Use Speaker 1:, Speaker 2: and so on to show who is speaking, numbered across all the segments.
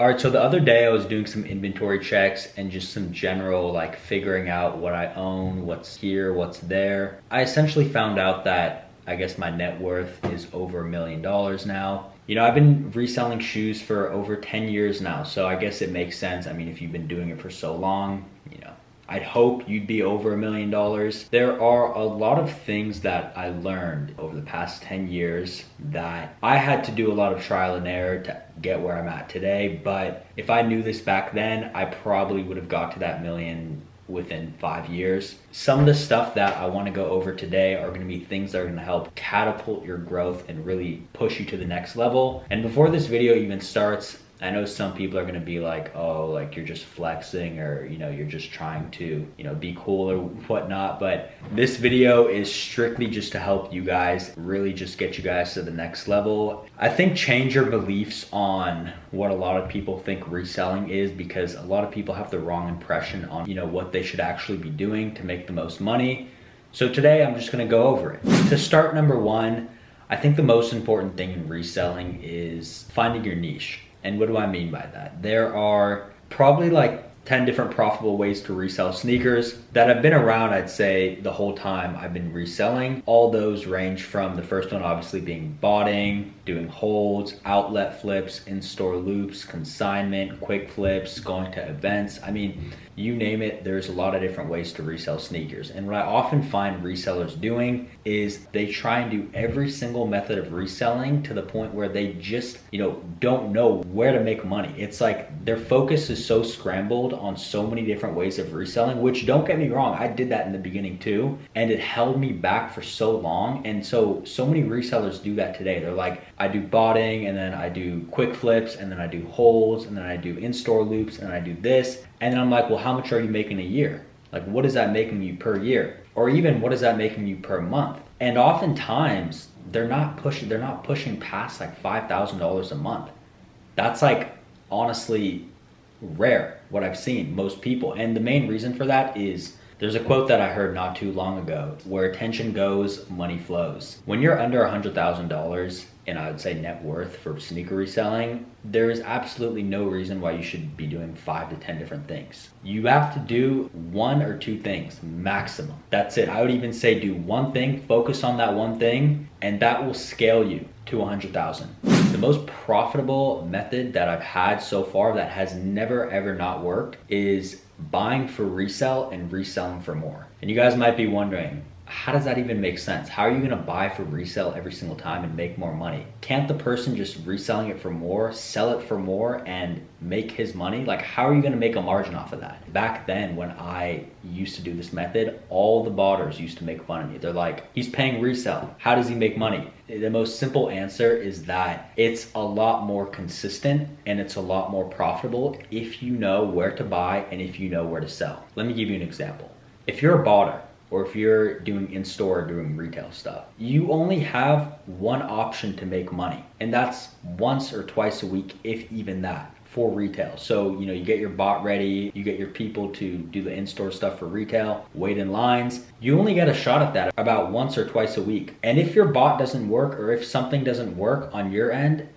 Speaker 1: All right, so the other day I was doing some inventory checks and just some general like figuring out what I own, what's here, what's there. I essentially found out that I guess my net worth is over $1 million now. You know, I've been reselling shoes for over 10 years now, so I guess it makes sense. I mean, if you've been doing it for so long, you know, I'd hope you'd be over $1 million. There are a lot of things that I learned over the past 10 years that I had to do a lot of trial and error to get where I'm at today. But if I knew this back then, I probably would have got to that million within 5 years. Some of the stuff that I want to go over today are going to be things that are going to help catapult your growth and really push you to the next level. And before this video even starts, I know some people are gonna be like, oh, like you're just flexing, or you know, you're just trying to, you know, be cool or whatnot. But this video is strictly just to help you guys, really just get you guys to the next level. I think change your beliefs on what a lot of people think reselling is, because a lot of people have the wrong impression on, you know, what they should actually be doing to make the most money. So today I'm just gonna go over it. To start, number one, I think the most important thing in reselling is finding your niche. And what do I mean by that? There are probably like 10 different profitable ways to resell sneakers that have been around, I'd say, the whole time I've been reselling. All those range from the first one obviously being botting, doing holds, outlet flips, in-store loops, consignment, quick flips, going to events. I mean, you name it, there's a lot of different ways to resell sneakers. And what I often find resellers doing is they try and do every single method of reselling to the point where they just, you know, don't know where to make money. It's like their focus is so scrambled on so many different ways of reselling, which, don't get me wrong, I did that in the beginning too, and it held me back for so long. And so many resellers do that today. They're like, I do botting, and then I do quick flips, and then I do holds, and then I do in-store loops, and I do this. And then I'm like, well, how much are you making a year? Like, what is that making you per year? Or even what is that making you per month? And oftentimes they're not pushing past like $5,000 a month. That's like honestly rare, what I've seen, most people. And the main reason for that is there's a quote that I heard not too long ago: where attention goes, money flows. When you're under $100,000 in, I would say, net worth for sneaker reselling, there is absolutely no reason why you should be doing 5 to 10 different things. You have to do 1 or 2 things maximum. That's it. I would even say do one thing, focus on that one thing, and that will scale you to 100,000. The most profitable method that I've had so far that has never ever not worked is buying for resale and reselling for more. And you guys might be wondering, how does that even make sense? How are you gonna buy for resale every single time and make more money? Can't the person just reselling it for more, sell it for more, and make his money? Like, how are you gonna make a margin off of that? Back then, when I used to do this method, all the botters used to make fun of me. They're like, he's paying resale. How does he make money? The most simple answer is that it's a lot more consistent and it's a lot more profitable if you know where to buy and if you know where to sell. Let me give you an example. If you're a botter, or if you're doing in-store or doing retail stuff, you only have one option to make money, and that's once or twice a week, if even that, for retail. So, you know, you get your bot ready, you get your people to do the in-store stuff for retail, wait in lines. You only get a shot at that about once or twice a week. And if your bot doesn't work, or if something doesn't work on your end,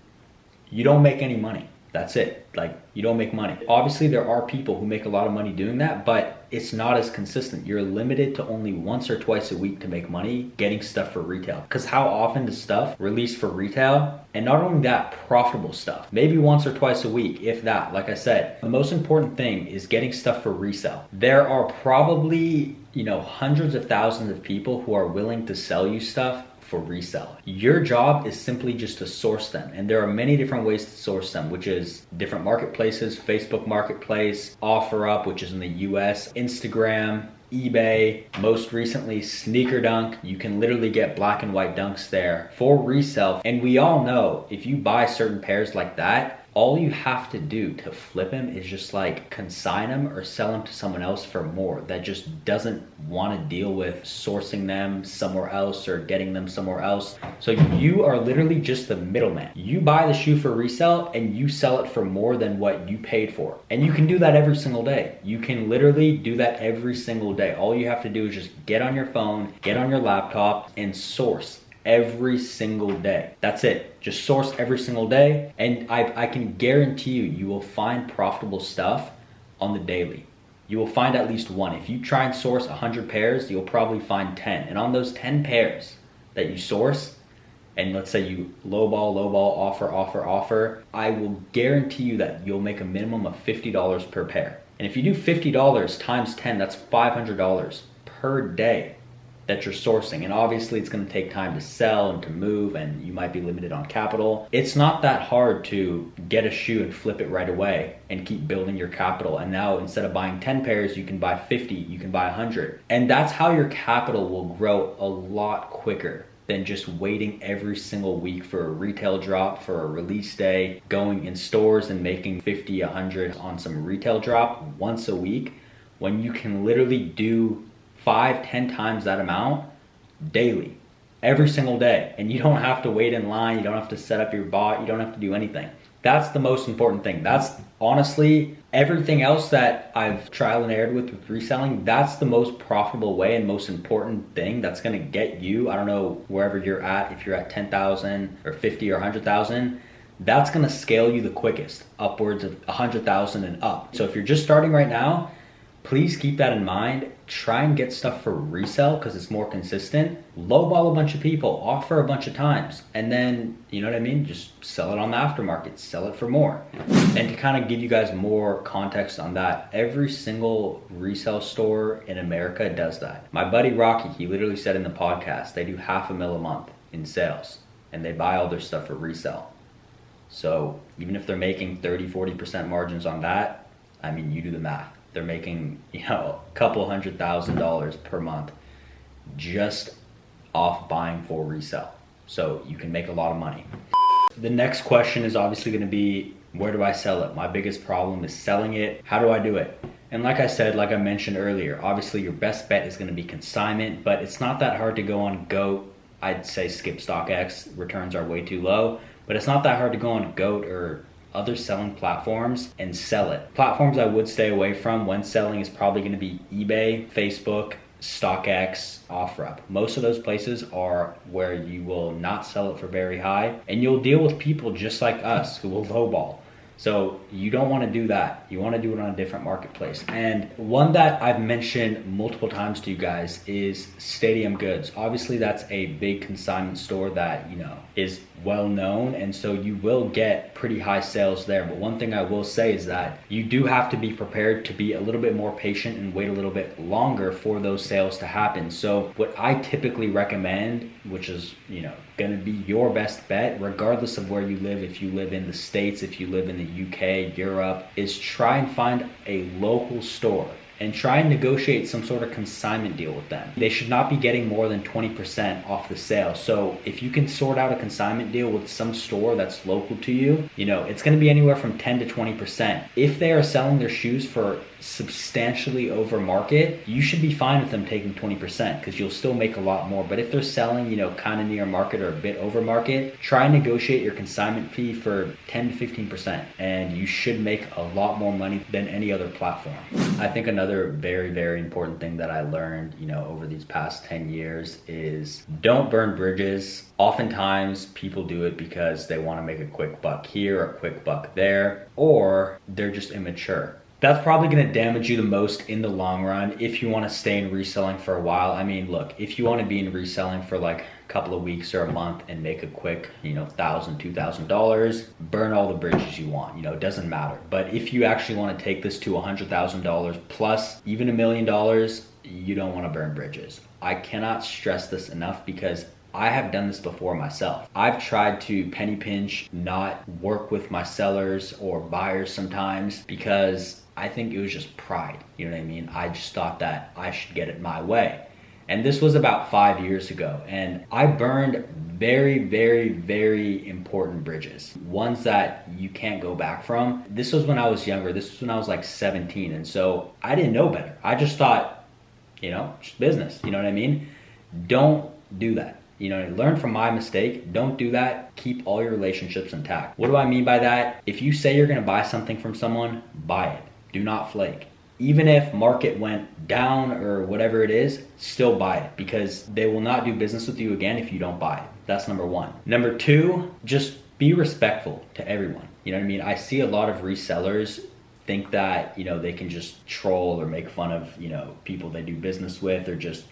Speaker 1: you don't make any money. That's it. Like, you don't make money. Obviously, there are people who make a lot of money doing that, but it's not as consistent. You're limited to only once or twice a week to make money getting stuff for retail. Because how often does stuff release for retail? And not only that, profitable stuff. Maybe once or twice a week, if that. Like I said, the most important thing is getting stuff for resale. There are probably, you know, hundreds of thousands of people who are willing to sell you stuff for resale. Your job is simply just to source them. And there are many different ways to source them, which is different marketplaces: Facebook Marketplace, OfferUp, which is in the US, Instagram, eBay, most recently Sneaker Dunk. You can literally get black and white dunks there for resale. And we all know if you buy certain pairs like that, all you have to do to flip them is just like consign them or sell them to someone else for more that just doesn't want to deal with sourcing them somewhere else or getting them somewhere else. So you are literally just the middleman. You buy the shoe for resale and you sell it for more than what you paid for. And you can do that every single day. You can literally do that every single day. All you have to do is just get on your phone, get on your laptop, and source every single day. That's it. Just source every single day. And I can guarantee you will find profitable stuff on the daily. You will find at least one. If you try and source 100 pairs, you'll probably find 10. And on those 10 pairs that you source, and let's say you lowball, offer, I will guarantee you that you'll make a minimum of $50 per pair. And if you do $50 times 10, that's $500 per day that you're sourcing. And obviously it's gonna take time to sell and to move, and you might be limited on capital. It's not that hard to get a shoe and flip it right away and keep building your capital. And now instead of buying 10 pairs, you can buy 50, you can buy 100. And that's how your capital will grow a lot quicker than just waiting every single week for a retail drop, for a release day, going in stores and making 50, 100 on some retail drop once a week, when you can literally do 5, 10 times that amount daily, every single day. And you don't have to wait in line, you don't have to set up your bot, you don't have to do anything. That's the most important thing. That's honestly, everything else that I've trial and errored with reselling, that's the most profitable way and most important thing that's gonna get you, I don't know, wherever you're at, if you're at 10,000 or 50 or 100,000, that's gonna scale you the quickest, upwards of 100,000 and up. So if you're just starting right now, please keep that in mind. Try and get stuff for resale because it's more consistent. Lowball a bunch of people, offer a bunch of times, and then, you know what I mean? Just sell it on the aftermarket, sell it for more. And to kind of give you guys more context on that, every single resale store in America does that. My buddy Rocky, he literally said in the podcast, they do $500,000 a month in sales and they buy all their stuff for resale. So even if they're making 30, 40% margins on that, I mean, you do the math. They're making, a couple $100,000 per month just off buying for resale. So you can make a lot of money. The next question is obviously going to be, where do I sell it? My biggest problem is selling it. How do I do it? And like I said, like I mentioned earlier, obviously your best bet is going to be consignment, but it's not that hard to go on GOAT. I'd say skip StockX, returns are way too low, but it's not that hard to go on GOAT or other selling platforms and sell it. Platforms I would stay away from when selling is probably going to be eBay, Facebook, StockX, OfferUp. Most of those places are where you will not sell it for very high, and you'll deal with people just like us who will lowball. So you don't want to do that. You want to do it on a different marketplace. And one that I've mentioned multiple times to you guys is Stadium Goods. Obviously that's a big consignment store that, is well known, and so you will get pretty high sales there. But one thing I will say is that you do have to be prepared to be a little bit more patient and wait a little bit longer for those sales to happen. So what I typically recommend, which is, gonna be your best bet regardless of where you live, if you live in the States, if you live in the UK, Europe, is try and find a local store and try and negotiate some sort of consignment deal with them. They should not be getting more than 20% off the sale. So if you can sort out a consignment deal with some store that's local to you, it's gonna be anywhere from 10 to 20%. If they are selling their shoes for substantially over market, you should be fine with them taking 20% because you'll still make a lot more. But if they're selling, kind of near market or a bit over market, try and negotiate your consignment fee for 10 to 15%, and you should make a lot more money than any other platform. I think another very, very important thing that I learned, over these past 10 years is don't burn bridges. Oftentimes people do it because they want to make a quick buck here or a quick buck there, or they're just immature. That's probably going to damage you the most in the long run if you want to stay in reselling for a while. I mean, look, if you want to be in reselling for like a couple of weeks or a month and make a quick, $1,000, $2,000, burn all the bridges you want, it doesn't matter. But if you actually want to take this to $100,000 plus even $1 million, you don't want to burn bridges. I cannot stress this enough because I have done this before myself. I've tried to penny pinch, not work with my sellers or buyers sometimes because I think it was just pride. You know what I mean? I just thought that I should get it my way. And this was about 5 years ago. And I burned very, very, very important bridges. Ones that you can't go back from. This was when I was younger. This was when I was like 17. And so I didn't know better. I just thought, just business. You know what I mean? Don't do that. Learn from my mistake. Don't do that. Keep all your relationships intact. What do I mean by that? If you say you're going to buy something from someone, buy it. Do not flake. Even if market went down or whatever it is, still buy it because they will not do business with you again if you don't buy it. That's number one. Number two, just be respectful to everyone. You know what I mean? I see a lot of resellers think that, they can just troll or make fun of, people they do business with, or just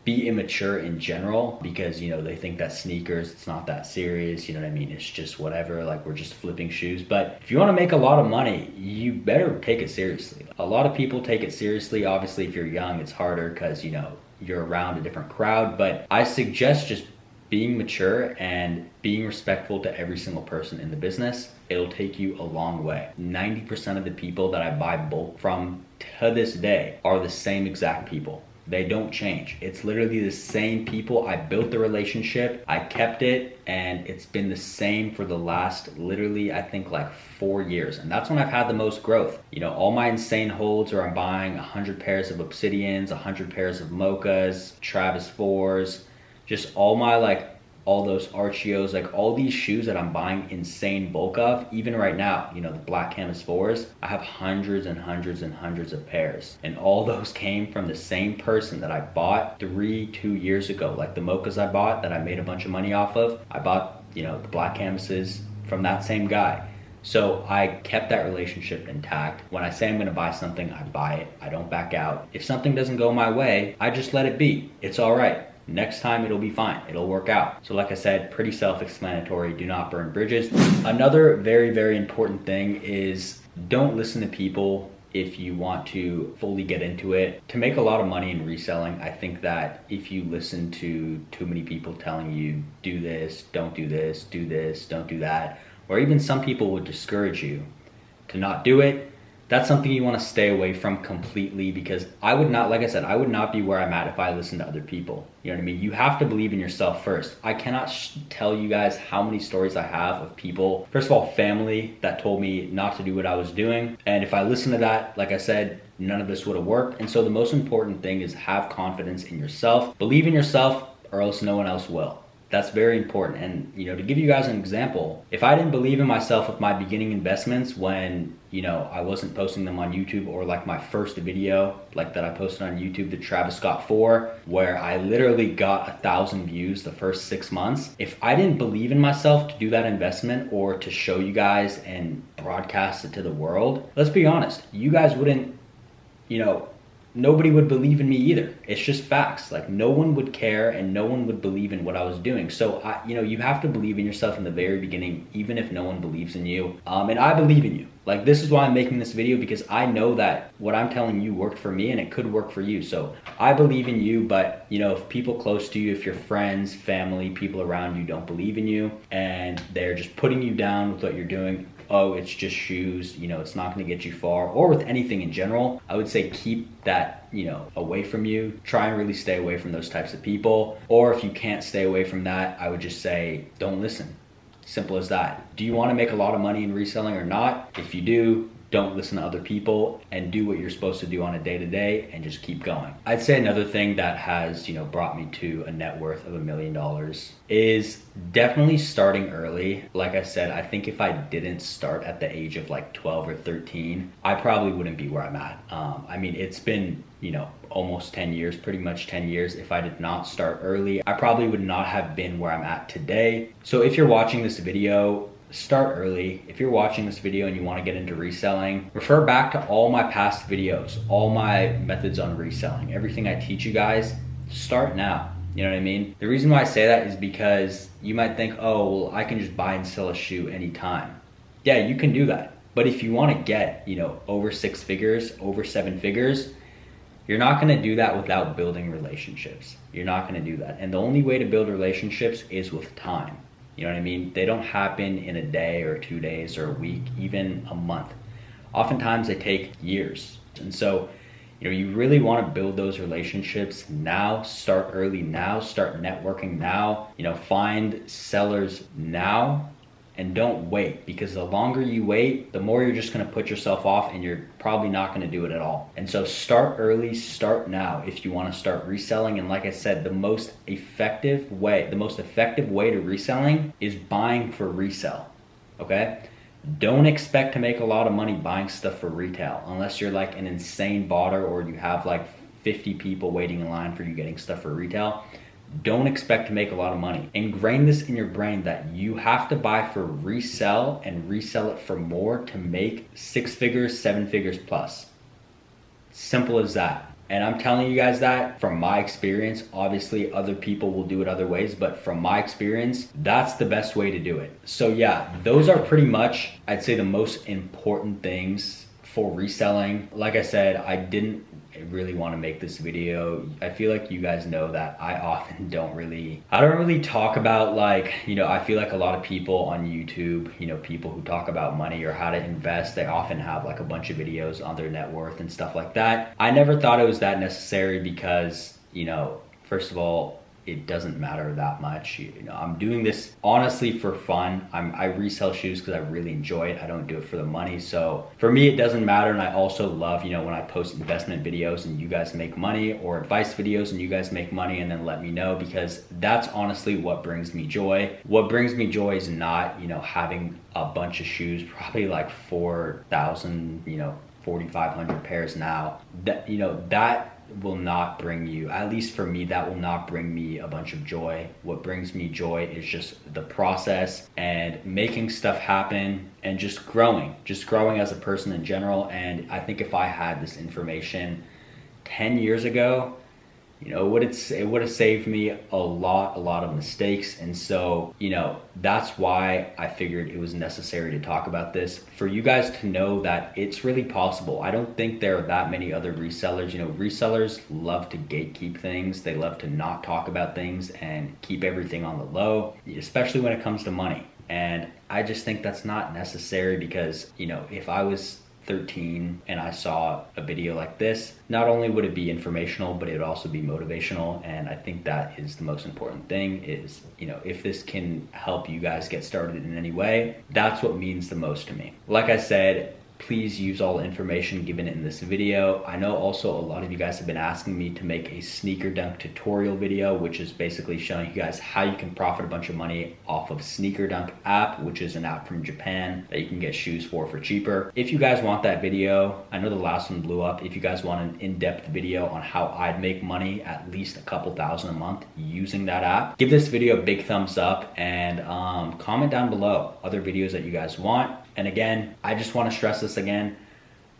Speaker 1: be immature in general because, they think that sneakers, it's not that serious. You know what I mean? It's just whatever, like we're just flipping shoes. But if you want to make a lot of money, you better take it seriously. A lot of people take it seriously. Obviously, if you're young, it's harder because, you're around a different crowd. But I suggest just being mature and being respectful to every single person in the business. It'll take you a long way. 90% of the people that I buy bulk from to this day are the same exact people. They don't change. It's literally the same people. I built the relationship, I kept it, and it's been the same for the last literally, I think like 4 years. And that's when I've had the most growth. All my insane holds are I'm buying 100 pairs of Obsidians, 100 pairs of Mochas, Travis 4s, just all those Archeos, like all these shoes that I'm buying insane bulk of. Even right now, the black canvas 4s, I have hundreds and hundreds and hundreds of pairs. And all those came from the same person that I bought 2 years ago. Like the Mochas I bought that I made a bunch of money off of, I bought, the black canvases from that same guy. So I kept that relationship intact. When I say I'm gonna buy something, I buy it. I don't back out. If something doesn't go my way, I just let it be. It's all right. Next time it'll be fine. It'll work out. So like I said, pretty self-explanatory. Do not burn bridges. Another very, very important thing is don't listen to people if you want to fully get into it. To make a lot of money in reselling, I think that if you listen to too many people telling you, do this, don't do this, don't do that, or even some people would discourage you to not do it, that's something you want to stay away from completely, because I would not, like I said, I would not be where I'm at if I listened to other people. You know what I mean? You have to believe in yourself first. I cannot tell you guys how many stories I have of people, first of all, family that told me not to do what I was doing. And if I listened to that, like I said, none of this would have worked. And so the most important thing is have confidence in yourself. Believe in yourself, or else no one else will. That's very important. And, to give you guys an example, if I didn't believe in myself with my beginning investments when, I wasn't posting them on YouTube, or like my first video, like that I posted on YouTube, the Travis Scott 4, where I literally got 1,000 views the first 6 months. If I didn't believe in myself to do that investment or to show you guys and broadcast it to the world, let's be honest, you guys wouldn't, nobody would believe in me either. It's just facts. Like no one would care and no one would believe in what I was doing. So you have to believe in yourself in the very beginning, even if no one believes in you. And I believe in you. Like this is why I'm making this video, because I know that what I'm telling you worked for me and it could work for you. So I believe in you, but if people close to you, if your friends, family, people around you don't believe in you and they're just putting you down with what you're doing, oh, it's just shoes, it's not going to get you far, or with anything in general, I would say keep that, away from you. Try and really stay away from those types of people. Or if you can't stay away from that, I would just say don't listen. Simple as that. Do you want to make a lot of money in reselling or not? If you do, don't listen to other people and do what you're supposed to do on a day-to-day and just keep going. I'd say another thing that has, brought me to a net worth of $1 million is definitely starting early. Like I said, I think if I didn't start at the age of like 12 or 13, I probably wouldn't be where I'm at. It's been, almost 10 years, pretty much 10 years. If I did not start early, I probably would not have been where I'm at today. So if you're watching this video, start early. If you're watching this video and you want to get into reselling, refer back to all my past videos, all my methods on reselling, everything I teach you guys. Start now. You know what I mean? The reason why I say that is because you might think, oh, well, I can just buy and sell a shoe anytime. Yeah, you can do that. But if you want to get, over 6 figures, over 7 figures, you're not going to do that without building relationships. You're not going to do that. And the only way to build relationships is with time. You know what I mean? They don't happen in a day or 2 days or a week, even a month. Oftentimes they take years. And so, you really want to build those relationships now, start early now, start networking now, find sellers now, and don't wait, because the longer you wait, the more you're just going to put yourself off and you're probably not going to do it at all. And so start early, start now if you want to start reselling. And like I said, the most effective way to reselling is buying for resale. Okay? Don't expect to make a lot of money buying stuff for retail unless you're like an insane botter or you have like 50 people waiting in line for you getting stuff for retail. don't expect to make a lot of money. Ingrain this in your brain that you have to buy for resell and resell it for more to make 6 figures, 7 figures plus. Simple as that. And I'm telling you guys that from my experience. Obviously other people will do it other ways, but from my experience, that's the best way to do it. So yeah, those are pretty much, I'd say, the most important things for reselling. Like I said, I didn't really want to make this video. I feel like you guys know that I often don't really talk about, like, you know, I feel like a lot of people on YouTube, you know, people who talk about money or how to invest, they often have like a bunch of videos on their net worth and stuff like that. I never thought it was that necessary because, you know, first of all, it doesn't matter that much. You know, I'm doing this honestly for fun. I resell shoes because I really enjoy it. I don't do it for the money. So for me, it doesn't matter. And I also love, you know, when I post investment videos and you guys make money, or advice videos and you guys make money, and then let me know, because that's honestly what brings me joy. What brings me joy is not, you know, having a bunch of shoes, probably like 4,000, you know, 4,500 pairs now. That, you know, that will not bring you, at least for me, that will not bring me a bunch of joy. What brings me joy is just the process and making stuff happen and just growing as a person in general. And I think if I had this information 10 years ago, you know, it would have saved me a lot of mistakes. And so, you know, that's why I figured it was necessary to talk about this, for you guys to know that it's really possible. I don't think there are that many other resellers. You know, resellers love to gatekeep things. They love to not talk about things and keep everything on the low, especially when it comes to money. And I just think that's not necessary, because, you know, if I was 13 and I saw a video like this, not only would it be informational, but it would also be motivational. And I think that is the most important thing, is, you know, if this can help you guys get started in any way, that's what means the most to me. Like I said, please use all the information given in this video. I know also a lot of you guys have been asking me to make a sneaker dunk tutorial video, which is basically showing you guys how you can profit a bunch of money off of Sneaker Dunk app, which is an app from Japan that you can get shoes for cheaper. If you guys want that video, I know the last one blew up. If you guys want an in-depth video on how I'd make money, at least a couple thousand a month using that app, give this video a big thumbs up, and comment down below other videos that you guys want. And again, I just want to stress this again.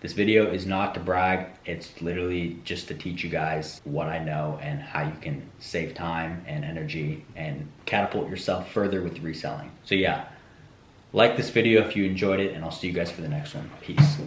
Speaker 1: This video is not to brag. It's literally just to teach you guys what I know and how you can save time and energy and catapult yourself further with reselling. So yeah, like this video if you enjoyed it, and I'll see you guys for the next one. Peace.